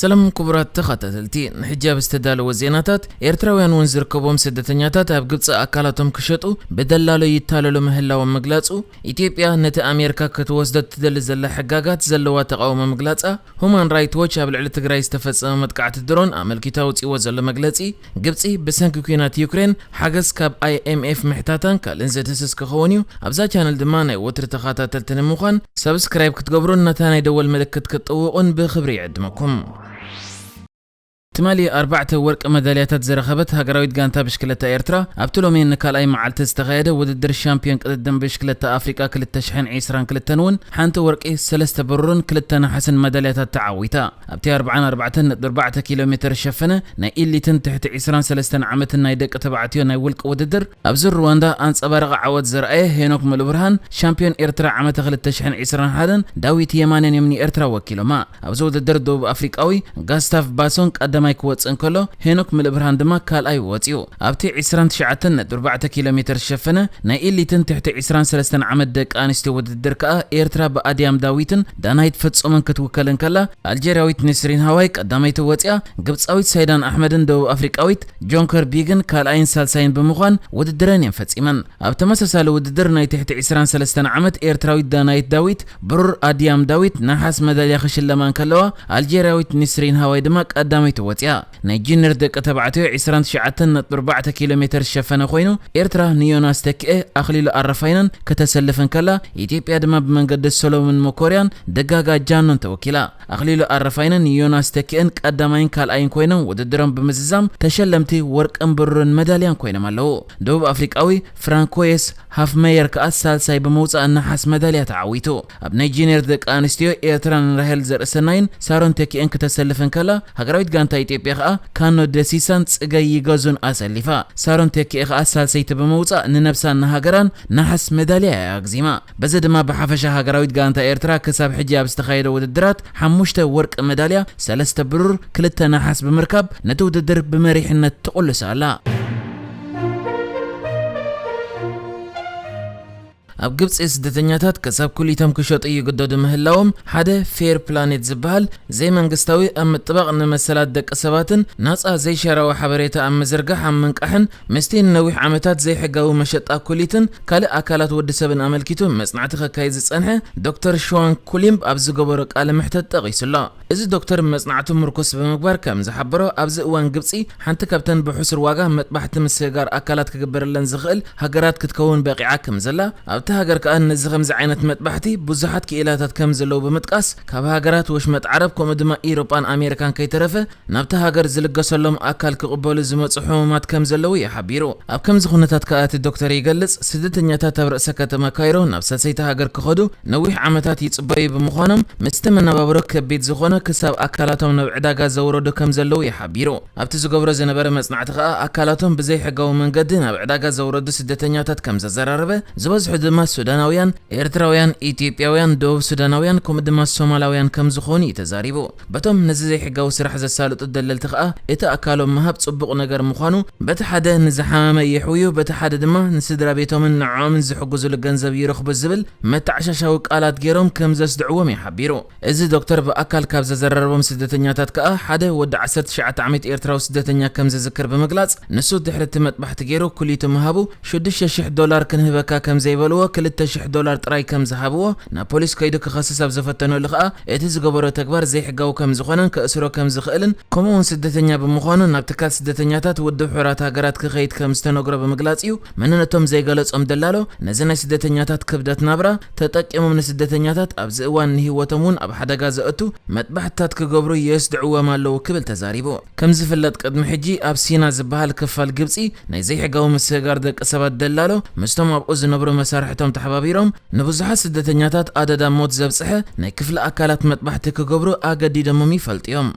سلام كبرات تخاتلتي نحجاب استدالو وزيناتات ኤርትራውያን ወንዝርከቦም ስደተኛታት ኣብ ግብጽ አካላቶም ክሸጡ በደላሎ ይታለሉ ምህላው መግላጹ ኢትዮጵያ ነቲ አሜሪካ ከተወስደት ትደል ዘለ ሕጋጋት ዘለዋ ተቃውሞ መግላጻ ሁማን ራይት ዎች ኣብ ልዕሊ ትግራይ ዝተፈጸመ መጥቃዕቲ ድሮን አመልኪታው ጽዎ ዘሎ መግለጺ ግብጽ በሰንኪ ኩናት ዩክሬን ሓገዝ ካብ IMF ምሕታታን ካልን ዘተሰስ ከኾንዩ ኣብዛ ቻነል ድማ ናይ ወትር ተኻታተልትን ምዃን ሰብስክራይብ ክትገብሩን ነታ ናይ ደወል ምልክት ክትጥውቁን ብኽብሪ ይዕድመኩም تمالي 4 ورق ميداليات زرخبت هاغراويت غانتا بشكلتا ايرترا ابتلومين نكالاي معلت استخايده وددر الشامبيون قدم بشكلتا افريقيا كلتشحن عيسران كلتنون حانت ورقي 3 برون كلتنا حسن ميداليات تعويتا ابتي 4 كيلومتر شفنه ناي إليتن تحت عيسران 3 عامتنا يدق تبعتيو ناي ولق وددر ابزر رواندا انصبارق عود زرعيه هينوك ملبرهان شامبيون ايرترا عامت كلتشحن عيسران حدن داويت يمانن يمني ايرترا وكيلو ما ابزو وددر دوب افريقاوي غاستاف باسون قدماي كوت انكلو هينوك ملبرهان دما كال اي واتيو ابتي 29.4 كيلومتر شفنه ناي إليتن تحت 23 عامت دق انستي وددر كا ايرترا باديام داويتن دانايت فصومن كتوكلن كلا الجيراويت نسرين هواي قداميت واتيا ግብጻዊት ሳይዳን አህመድን ደቡብ አፍሪካዊት ጆንከር ቢግን ካልአይን ሳልሳይን በመሆን ውድድርን ينفጽመን ኣብ ተመሳሳለ ውድድር ናይ ትሕቲ 23 ዓመት ኤርትራዊት ዳናይት ዳዊት ብሩር አዲያም ዳዊት ናሐስ መዳልያ ክሽለማን ከለዋ አልጄሪያዊት ንስሪን ሃዋይ ድማ ቀዳሚት ወጽያ ናይ ጂነር ደቀ ተባዕትዮ 29.4 ኪሎሜትር ሸፈነ ኮይኑ ኤርትራ ኒዮናስ ተክኤ አኽሊሉ አረፋይነን ከተሰለፈን ከላ ኢትዮጵያ ድማ በመንገድ ሶሎሞን ሞኮሪያን ደጋጋ ጃኖን ተወኪላ አኽሊሉ አረፋይነን ኒዮናስ ተክኤን ቀዳማይን ካልአይን ኮይነን ውድድሮም በመዝዛም ተሸለምቲ ወርቅን ብሩርን መዳልያን ኮይነም አለው ደቡብ አፍሪካዊ ፍራንኮየስ ሃፍሜየር ከአሳልሳይ በመውጻእ ናሐስ መዳልያ ተዓዊቱ ኣብ ናይ ጂነር ደቀ አንስትዮ ኤርትራን ራሄል ዘርእሰናይን ሳሮን ተክኤን ከተሰለፈን ከላ ሃገራዊት ጋንታ ኢትዮጵያ ከአ ካኖ ደሲሳን ጽገይ ይገዙን አሰሊፋ ሳሮን ተክኤ ከአሳልሳይት በመውጻእ ንነብሳን ሃገራን ናሐስ መዳልያ ያግዚማ በዚ ድማ በሐፈሻ ሃገራዊት ጋንታ ኤርትራ ከሳብ ሕጂ ኣብ ዝተኻየደ ውድድራት 5 ወርቅ መዳልያ 3 ብሩር 2 ናሐስ በመርከብ ነቲ ውድድር በመሪሕነት ተቆልሳላ ኣብ ግብጽ ስደተኛታት ከሳብ ኩሊቶም ክሸጡ ይግደዱ ምህላዎም ሓደ ፌር ፕላኔት ዝበሃል ዘይ መንግስታዊ ኣብ ምጥባቕ ንመሰላት ደቂ ሰባትን ናጻ ዘይሸራዊ ሓበሬታ ኣብ ምዝርጋሕ ኣብ ምንቃሕን ምስቲ ነዊሕ ዓመታት ዘይሕጋዊ መሸጣ ኩሊትን ካልእ ኣካላት ወዲ ሰብን ኣመልኪቱ መጽናዕቲ ከካይድ ዝጸንሐ ዶክተር ሸዋን ኩሊምብ ኣብ ዝገበሮ ቃለ ምሕተት ጠቒሱሎ እዚ ዶክተር መጽናዕቱ ምርኩስ ብምግባር ከም ዝሓበሮ ኣብዚ እዋን ግብጺ ሓንቲ ካብተን ብሕሱር ዋጋ መጥባሕቲ ምስጋር ኣካላት ክግበረለን ዝኽእል ሃገራት ክትከውን በቂዓ ከም ዘላ ኣብቲ ሃገር ከአን ነዚ ከምዚ ዓይነት መጥባሕቲ ብዙሓት ክኢላታት ከም ዘለው በመጥቃስ ካብ ሃገራት ወሽመጥ ዓረብ ከምኡ ድማ ኢሮጳን ኣሜሪካን ከይተረፈ ናብቲ ሃገር ዝልገሰሎም ኣካል ክቕበሉ ዝመፁ ሕሙማት ከም ዘለው ይሓቢሩ ኣብ ከምዚ ኩነታት ከአቲ ዶክተር ይገልጽ ስደተኛታት ኣብ ርእሰ ከተማ ካይሮ ናብ ሰሰይቲ ሃገር ክኸዱ ነዊሕ ዓመታት ይጽበዩ ብምዃኖም ምስቲ መነባብሮ ከቢድ ዝኾነ ክሳብ ኣካላቶም ናብ ዕዳጋ ዘውረዱ ከም ዘለው ይሓቢሩ ኣብቲ ዝገብሮ ዝነበረ መጽናዕቲ ከአ ኣካላቶም ብዘይ ሕጋዊ መንገዲ ናብ ዕዳጋ ዘውረዱ ስደተኛታት ከም ዘዘራረበ ዝበዝሑ ድማ ሱዳናውያን ኤርትራውያን ኢትዮጵያውያን ደቡብ ሱዳናውያን ከምኡ ድማ ሶማላውያን ከም ዝኾኑ ይተዛሪቡ በቶም ነዚ ዘይሕጋዊ ስራሕ ዘሳልጡ ደለልቲ ከአ እቲ ኣካሎም መሃብ ጽቡቕ ነገር ምዃኑ በቲ ሓደ ንዝሓመመ ይሕውዩ በቲ ሓደ ድማ ንስድራ ቤቶምን ንዖምን ዝሕግዙሉ ገንዘብ ይረኽቡ ዝብል መተዓሻሻዊ ቃላት ገይሮም ከም ዘስድዕዎም ይሓቢሩ እዚ ዶክተር በኣካል ካብ ዘዘራረቦም ስደተኛታት ከአ ሓደ ወዲ 19 ዓመት ኤርትራዊ ስደተኛ ከም ዝዝክር ብምግላጽ ንሱ ድሕርቲ መጥባሕቲ ገይሩ ኩሊቱ መሃቡ $6,000 ክንህበካ ከም ዘይበልዎ $2,000 ጥራይ ከም ዝሃብዎ ናብ ፖሊስ ከይዱ ክኸስስ ኣብ ዘፈተነሉ ከአ እቲ ዝገበሮ ተግባር ዘይሕጋዊ ከም ዝኾነን ከእስሮ ከም ዝኽእልን ከምኡውን ስደተኛ ብምዃኑ ናብ ትካል ስደተኛታት ውድብ ሕቡራት ሃገራት ክኸይድ ከም ዝተነግሮ ብምግላጽ እዩ መንነቶም ዘይገለጾም ደላሎ ነዚ ናይ ስደተኛታት ክብደት ናብራ ተጠቂሞም ንስደተኛታት ኣብዚ እዋን ንህይወቶም እውን ኣብ ሓደጋ ዘእቱ መጥባሕትታት ክገብሩ የስድዕዎም ኣለዉ ክብል ተዛሪቡ ከም ዝፍለጥ ቅድሚ ሕጂ ኣብ ሲና ዝበሃል ክፋል ግብጺ ናይ ዘይሕጋዊ ምስጋር ደቂ ሰባት ደላሎ ምስቶም ኣብኡ ዝነብሩ መሳርሕቶም ተሓባቢሮም ንብዙሓት ስደተኛታት ኣደዳ ሞት ዘብጽሐ ናይ ክፍለ ኣካላት መጥባሕቲ ክገብሩ ኣገዲዶሞም ይፈልጥዮም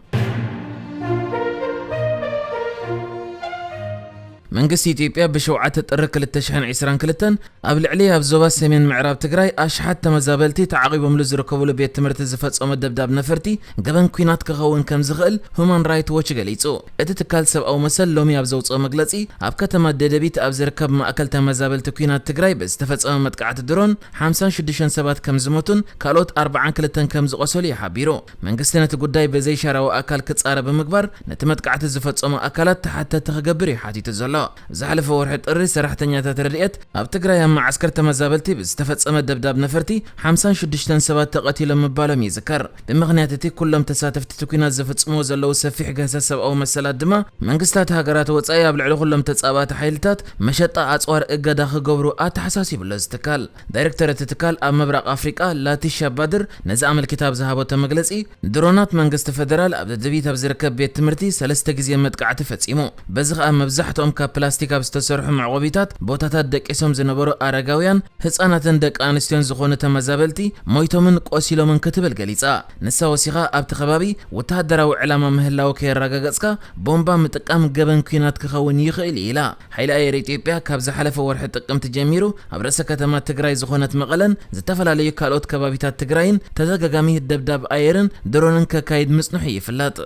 መንግስቲ ኢትዮጵያ በ7 ጥር 2022 ኣብ ልዕሊ ኣብ ዞባ ሰሜን ምዕራብ ትግራይ ኣሽሓት ተመዛበልቲ ተዓቂቦም ዝርከብሉ ቤት ትምህርቲ ዝፈጸመ ደብዳብ ነፈርቲ ገበን ኩናት ክኸውን ከም ዝኽእል ሁማን ራይት ዎች ገሊጹ። እቲ ትካል ሰብኣዊ መሰል ሎሚ ኣብ ዘውፅኦ መግለጺ ኣብ ከተማ ደደቢት ኣብ ዝርከብ ማእከል ተመዛበልቲ ኩናት ትግራይ ብዝተፈጸመ መጥቃዕቲ ድሮን 56 ሰባት ከም ዝሞቱን ካልኦት 42 ከም ዝቆሰሉ ይሓቢሩ። መንግስቲ ነቲ ጉዳይ በዘይሻራዊ ኣካል ክጻረብ ብምግባር ነቲ መጥቃዕቲ ዝፈጸሙ ኣካላት ተሓተቲ ክገብር ይሓቲቱ ዘሎ። ዝሓለፈ ወርሒ ጥሪ ሰራሕተኛታት ረድኤት ኣብ ትግራይ ኣብ ማዓስከር ተመዛበልቲ ብዝተፈጸመ ደብዳብ ነፈርቲ 56 ሰባት ተቐቲሎም ምባሎም ይዝከር። ብምኽንያት እቲ ኩሎም ተሳተፍቲ ኩናት ዝፍጽምዎ ዘለዉ ሰፊሕ ገህሰት ሰብኣዊ መሰላት ድማ መንግስታት ሃገራት ወጻኢ ኣብ ልዕሊ ኩሎም ተጻባቲ ሓይልታት መሸጣ ኣጽዋር እገዳ ክገብሩ ኣተሓሳሲቡሎ ዝትካል። ዳይሬክተር እቲ ትካል ኣብ ምብራቕ ኣፍሪቃ ላቲሻ ባድር ነዚ ኣመልኪታ ኣብ ዝሃቦቶ መግለጺ ድሮናት መንግስቲ ፌደራል ኣብ ደደቢት ኣብ ዝርከብ ቤት ትምህርቲ 3 ግዜ መጥቃዕቲ ፈጺሙ። በዚ ከዓ መብዛሕትኦም ካብ ፕላስቲክ ኣብ ዝተሰርሑ መዕቆቢታት ቦታታት ደቂሶም ዝነበሩ ኣረጋውያን ህፃናትን ደቂ ኣንስትዮን ዝኾኑ ተመዛበልቲ ሞይቶምን ቆሲሎምን ክትብል ገሊጻ። ንሳ ወሲኻ ኣብቲ ከባቢ ወተሃደራዊ ዕላማ ምህላው ከየረጋገጽካ ቦምባ ምጥቃም ገበን ኩናት ክኸውን ይኽእል ኢላ። ሓይሊ ኣየር ኢትዮጵያ ካብ ዝሓለፈ ወርሒ ጥቅምቲ ጀሚሩ ኣብ ርእሰ ከተማ ትግራይ ዝኾነት መቐለን ዝተፈላለዩ ካልኦት ከባቢታት ትግራይን ተዘጋጋሚ ደብዳብ ኣየርን ድሮንን ከካይድ ምጽንሑ ይፍለጥ።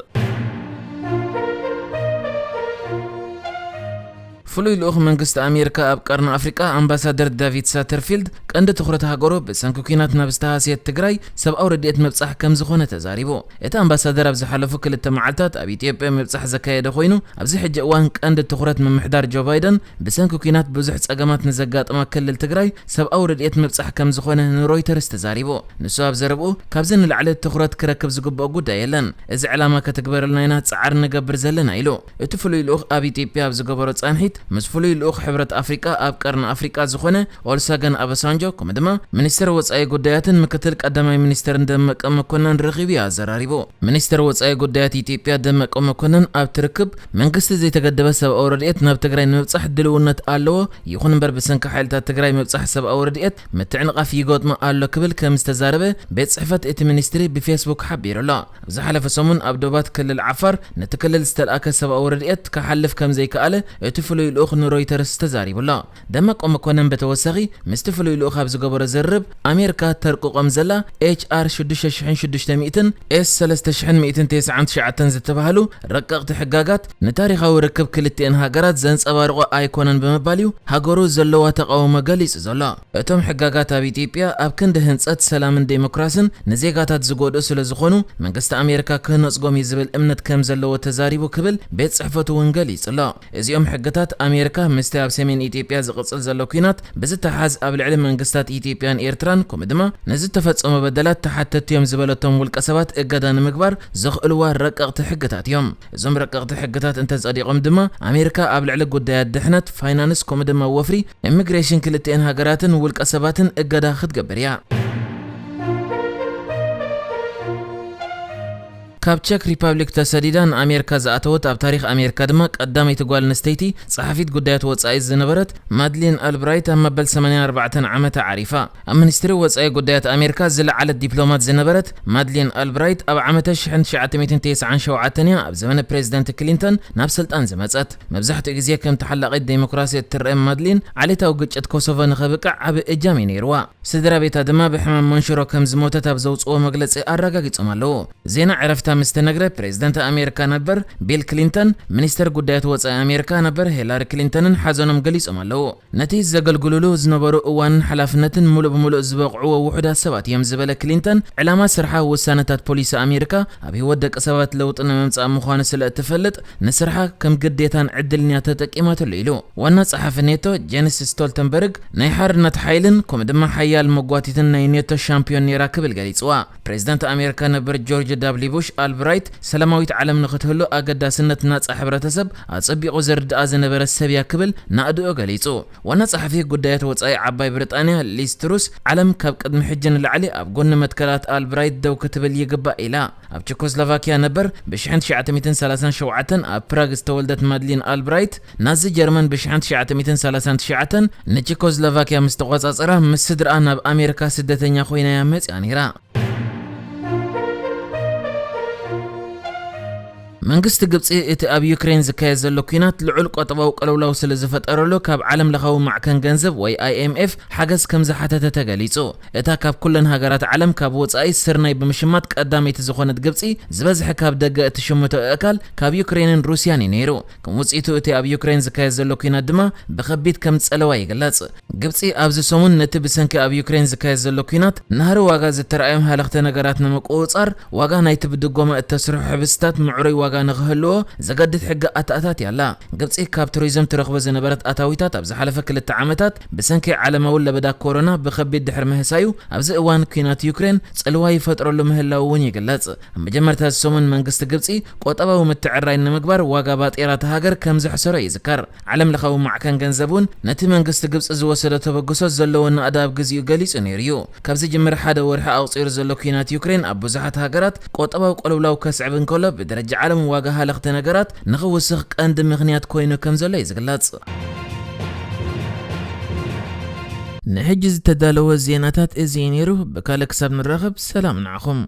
ፍሉይ ልኡኽ መንግስቲ ኣሜሪካ ኣብ ቀርኒ ኣፍሪቃ ኣምባሳደር ዳቪድ ሳተርፊልድ ቀንዲ ትኹረት ሃገሩ ብሰንኪ ኩናት ናብ ዝተሃስየት ትግራይ ሰብኣዊ ረድኤት ምብጻሕ ከም ዝኾነ ተዛሪቡ። እቲ ኣምባሳደር ኣብ ዝሓለፉ 2 መዓልታት ኣብ ኢትዮጵያ ምብጻሕ ዘካየደ ኮይኑ ኣብዚ ሕጂ እዋን ቀንዲ ትኹረት ምምሕዳር ጆ ባይደን ብሰንኪ ኩናት ብዙሕ ጸገማት ንዘጋጥማ ክልል ትግራይ ሰብኣዊ ረድኤት ምብጻሕ ከም ዝኾነ ንሮይተርስ ተዛሪቡ። ንሱ ኣብ ዘረብኡ ካብዚ ንላዕሊ ትኹረት ክረክብ ዝግብኦ ጉዳይ የለን፣ እዚ ዕላማ ከተግበረልና ኢና ጻዓር ንገብር ዘለና ኢሉ። እቲ ፍሉይ ልኡኽ ኣብ ኢትዮጵያ ኣብ ዝገበሮ ጻንሒት ምስ ፍሉይ ልኡኽ ሕብረት ኣፍሪቃ ኣብ ቀርኒ ኣፍሪቃ ዝኾነ ኦሉሴጉን ኦባሳንጆ ከምኡ ድማ ሚኒስትር ወጻኢ ጉዳያትን ምክትል ቀዳማይ ሚኒስትርን ደመቀ መኮነን ረኺቡ ኣዘራሪቡ። ሚኒስትር ወጻኢ ጉዳያት ኢትዮጵያ ደመቀ መኮነን ኣብ ትርክብ መንግስቲ ዘይተገደበ ሰብኣዊ ረድኤት ናብ ትግራይ ንምብጻሕ ድልውነት ኣለዎ፣ ይኹን እምበር ብሰንኪ ሓይልታት ትግራይ ምብጻሕ ሰብኣዊ ረድኤት ምትዕንቓፍ ይገጥሞ ኣሎ ክብል ከም ዝተዛረበ ቤት ጽሕፈት እቲ ሚኒስትሪ ብፌስቡክ ሓቢሩ ኣሎ። ኣብ ዝሓለፈ ሰሙን ኣብ ዶባት ክልል ዓፋር ነቲ ክልል ዝተለኣከ ሰብኣዊ ረድኤት ክሓልፍ ከም ዘይከኣለ እቲ ፍሉይ ልኡኽ ንሮይተርስ ተዛሪቡሎ። ደመቀ መኮነን በተወሳኺ ምስቲ ፍሉይ ልኡኽ ኣብ ዝገበሮ ዘርብ ኣሜሪካ ተርቅቆም ዘላ HR 6600 S3199 ዝተባህሉ ረቀቕቲ ሕጋጋት ንታሪኻዊ ርክብ ክልቲአን ሃገራት ዘንጸባርቑ ኣይኮነን ብምባል እዩ ሃገሩ ዘለዋ ተቃውሞ ገሊጹ ዘሎ። እቶም ሕጋጋት ኣብ ኢትዮጵያ ኣብ ክንዲ ህንጸት ሰላምን ዴሞክራስን ንዜጋታት ዝጎድኡ ስለ ዝኾኑ መንግስቲ ኣሜሪካ ክህነጽጎም እዩ ዝብል እምነት ከም ዘለዎ ተዛሪቡ ክብል ቤት ጽሕፈቱ እውን ገሊጹ ኣሎ። እዚኦም ሕግታት ኣሜሪካ ምስቲ ኣብ ሰሜን ኢትዮጵያ ዝቕጽል ዘሎ ኩናት ብዝተሓዝ ኣብ ልዕሊ መንግስታት ኢትዮጵያን ኤርትራን ከምኡ ድማ ነዚ ተፈጸመ በደላት ተሓተቲ እዮም ዝበለቶም ውልቀ ሰባት እገዳ ንምግባር ዘኽእልዋ ረቀቕቲ ሕግታት እዮም። እዞም ረቀቕቲ ሕግታት እንተጸዲቖም ድማ ኣሜሪካ ኣብ ልዕሊ ጉዳያት ድሕነት፣ ፋይናንስ ከምኡ ድማ ወፍሪ ኢሚግሬሽን ክልቲአን ሃገራትን ውልቀ ሰባትን እገዳ ክትገብር እያ። ካብ ቼክ ሪፐብሊክ ተሰዲዳን ኣሜሪካ ዝኣተወት ኣብ ታሪኽ ኣሜሪካ ድማ ቀዳመይቲ ጓል ኣንስተይቲ ጸሓፊት ጉዳያት ወጻኢ ዝነበረት ማድሊን ኣልብራይት ኣብ መበል 84 ዓመታ ዓሪፋ። ኣብ ሚኒስትሪ ወጻኢ ጉዳያት ኣሜሪካ ዝለዓለት ዲፕሎማት ዝነበረት ማድሊን ኣልብራይት ኣብ ዓመት 1997 እያ ኣብ ዘመነ ፕሬዚደንት ክሊንተን ናብ ስልጣን ዝመጸት። መብዛሕትኡ ግዜ ከም ተሓላቒት ዴሞክራሲ እትርአ ማድሊን ዓሌታዊ ግጭት ኮሶቮ ንኸብቅዕ ዓብ እጃም እዩ ነይርዋ። ስድራ ቤታ ድማ ብሕማም መንሽሮ ከም ዝሞተት ኣብ ዘውፅኦ መግለጺ ኣረጋጊጾም ኣለዎ። ዜና ዕረፍታ مستنقرة بريزيدنت أمريكا نبر بيل كلينتون منستر قديات وصاي أمريكا نبر هيلاري كلينتون حازونم قليس أمالو نتيز زقل قلولو زنبرو اوان حلافنتن ملو بملو زبقعو وحدة سبات يمزبال كلينتون علامة سرحة وسانتات بوليس أمريكا أبي ودك سبات لوطن ممسا مخانس الاتفلت نسرحة كم قديتان عدل نياتتك إماتو الليلو وانا صحف نيتو جينيس ستولتنبرغ نيحار نتحايلن كم دم حيال مقواتيتن نينيتو شامبيون نيراكب القليسوا بريزيدنت أمريكا نبر جورج دابليو بوش البرايت سلامويت عالم نختهلو أقداسنت ناس حبرتسب أصبيقو زرد أزنبر السبيا كبل نادو قليسو وانا صحفي قدايات وصاي عباي بريطانيا ليستروس عالم كاب قدم حجن العلي أبقون متكلات البرايت دو كتبل يقبا إلا أب تشيكوسلوفاكيا نبر بشحن 1930 أب براغ استولدت مادلين البرايت نازي جرمن بشحن 1939 نتشيكوسلوفاكيا مستقواز أصرا مسدر أنا بأمريكا سدتنيا خوينا يامس يعني را መንግስት ግብጽ እቲ ኣብ ዩክሬን ዝካየድ ዘሎ ኩናት ልዑል ቆጠባዊ ቀለውላው ስለ ዝፈጠረሉ ካብ ዓለም ለኻዊ ማዕከን ገንዘብ ወይ IMF ሓገዝ ከም ዝሓተተ ተገሊጹ። እታ ካብ ኩለን ሃገራት ዓለም ካብ ወጻኢ ስርናይ ብምሽማት ቀዳመይቲ ዝኾነት ግብጽ ዝበዝሐ ካብ ደገ እትሽምቶ ኣካል ካብ ዩክሬንን ሩስያን እዩ ነይሩ። ከም ውጽኢቱ እቲ ኣብ ዩክሬን ዝካየድ ዘሎ ኩናት ድማ ብከቢድ ከም ጸለዋ ይግለጽ። ግብጽ ኣብዚ ሰሙን ነቲ ብሰንኪ ኣብ ዩክሬን ዝካየድ ዘሎ ኩናት ናህሪ ዋጋ ዝተረኣዮም ሃለኽተ ነገራት ንምቁፅጻር ዋጋ ናይቲ ብድጎማ እተስርሑ ሕብስታት ምዕሩይ ዋጋ ንኽህልዎ ዘገድድ ሕጊ ኣታኣታት ያላ። ግብጽ ካብ ቱሪዝም ትረኽቦ ዝነበረት ኣታዊታት ኣብ ዝሓለፈ 2 ዓመታት ብሰንኪ ዓለማዊ ለበዳ ኮሮና ብከቢድ ድሕሪ ምህሳዩ ኣብዚ እዋን ኩናት ዩክሬን ጸልዋ ይፈጥረሉ ምህላው እውን ይግለጽ። ኣብ መጀመርታ ሰሙን መንግስቲ ግብጽ ቆጠባዊ ምትዕራይ ንምግባር ዋጋ ባጤራት ሃገር ከም ዘሕሰሮ ይዝከር። ዓለም ለኻዊ ማዕከን ገንዘብ እውን ነቲ መንግስቲ ግብጽ ዝወሰደ ተበግሶት ዘለዎ ንኣዳብ ግዚኡ ገሊጹ ነይሩ እዩ። ካብዚ ጅምር ሓደ ወርሒ ኣውፂሩ ዘሎ ኩናት ዩክሬን ኣብ ብዙሓት ሃገራት ቆጠባዊ ቀልውላው ከስዕብ እንከሎ ብደረጃ ዓለም ዋጋ ሃለኽተ ነገራት ንኽውስኽ ቀንዲ ምኽንያት ኮይኑ ከም ዘሎ ይዝግለጽ። ንሕጂ ዝተዳለወ ዜናታት እዚ ነይሩ። ብካልእ ክሳብ ንራኸብ ሰላም ንዓኹም።